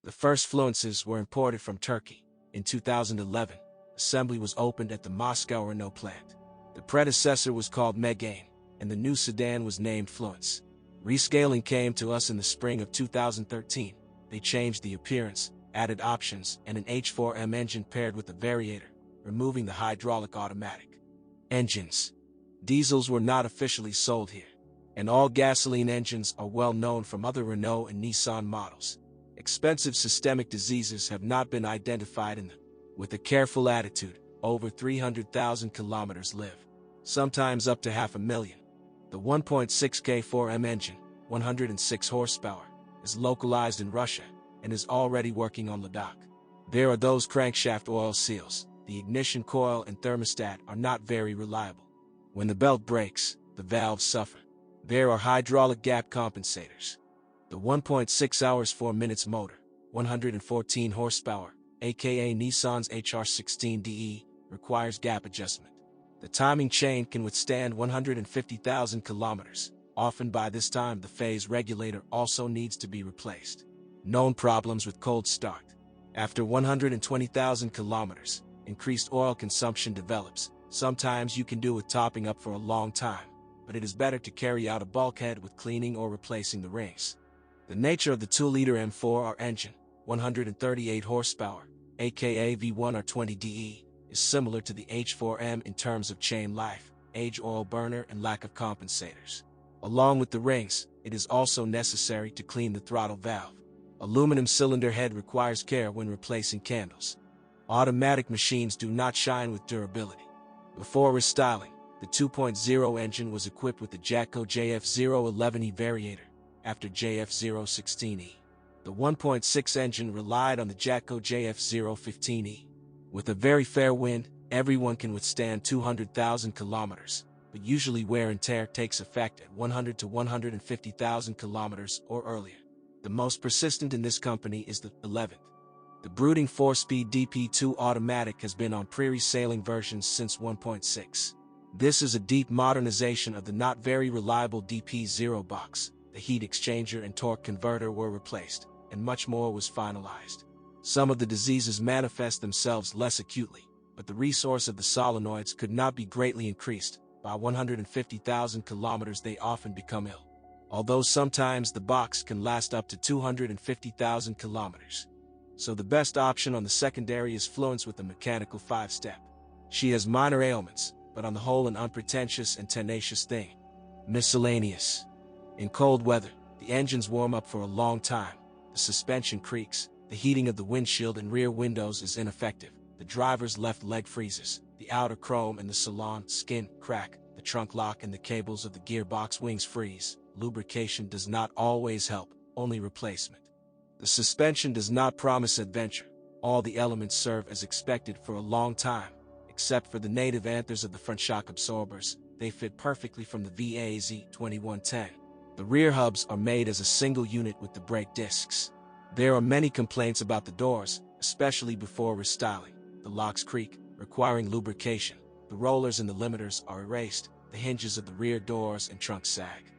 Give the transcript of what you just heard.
The first Fluences were imported from Turkey. In 2011, assembly was opened at the Moscow Renault plant. The predecessor was called Megane, and the new sedan was named Fluence. Rescaling came to us in the spring of 2013. They changed the appearance, added options, and an H4M engine paired with a variator, removing the hydraulic automatic. Engines. Diesels were not officially sold here, and all gasoline engines are well known from other Renault and Nissan models. Expensive systemic diseases have not been identified in them. With a careful attitude, over 300,000 kilometers live, sometimes up to 500,000. The 1.6K 4M engine, 106 horsepower, is localized in Russia and is already working on Ladakh. There are those crankshaft oil seals. The ignition coil and thermostat are not very reliable. When the belt breaks, the valves suffer. There are hydraulic gap compensators. The 1.6 hours 4 minutes motor, 114 horsepower, aka Nissan's HR16DE, requires gap adjustment. The timing chain can withstand 150,000 kilometers. Often by this time the phase regulator also needs to be replaced. Known problems with cold start. After 120,000 kilometers, increased oil consumption develops. Sometimes you can do with topping up for a long time, but it is better to carry out a bulkhead with cleaning or replacing the rings. The nature of the 2-liter M4R engine, 138 horsepower, aka V1R20DE, is similar to the H4M in terms of chain life, age oil burner and lack of compensators. Along with the rings, it is also necessary to clean the throttle valve. Aluminum cylinder head requires care when replacing candles. Automatic machines do not shine with durability. Before restyling, the 2.0 engine was equipped with the Jatco JF011E variator, after JF016E. The 1.6 engine relied on the Jatco JF015E. With a very fair wind, everyone can withstand 200,000 kilometers, but usually wear and tear takes effect at 100 to 150,000 kilometers or earlier. The most persistent in this company is the 11th. The brooding 4-speed DP2 automatic has been on prairie sailing versions since 1.6. This is a deep modernization of the not very reliable DP0 box. The heat exchanger and torque converter were replaced, and much more was finalized. Some of the diseases manifest themselves less acutely, but the resource of the solenoids could not be greatly increased. By 150,000 kilometers they often become ill. Although sometimes the box can last up to 250,000 kilometers. So the best option on the secondary is Fluence with a mechanical 5-step. She has minor ailments, but on the whole an unpretentious and tenacious thing. Miscellaneous. In cold weather, the engines warm up for a long time, the suspension creaks, the heating of the windshield and rear windows is ineffective, the driver's left leg freezes, the outer chrome and the salon skin crack, the trunk lock and the cables of the gearbox wings freeze. Lubrication does not always help, only replacement. The suspension does not promise adventure. All the elements serve as expected for a long time, except for the native anthers of the front shock absorbers. They fit perfectly from the VAZ2110. The rear hubs are made as a single unit with the brake discs. There are many complaints about the doors, especially before restyling. The locks creak, requiring lubrication. The rollers and the limiters are erased. The hinges of the rear doors and trunk sag.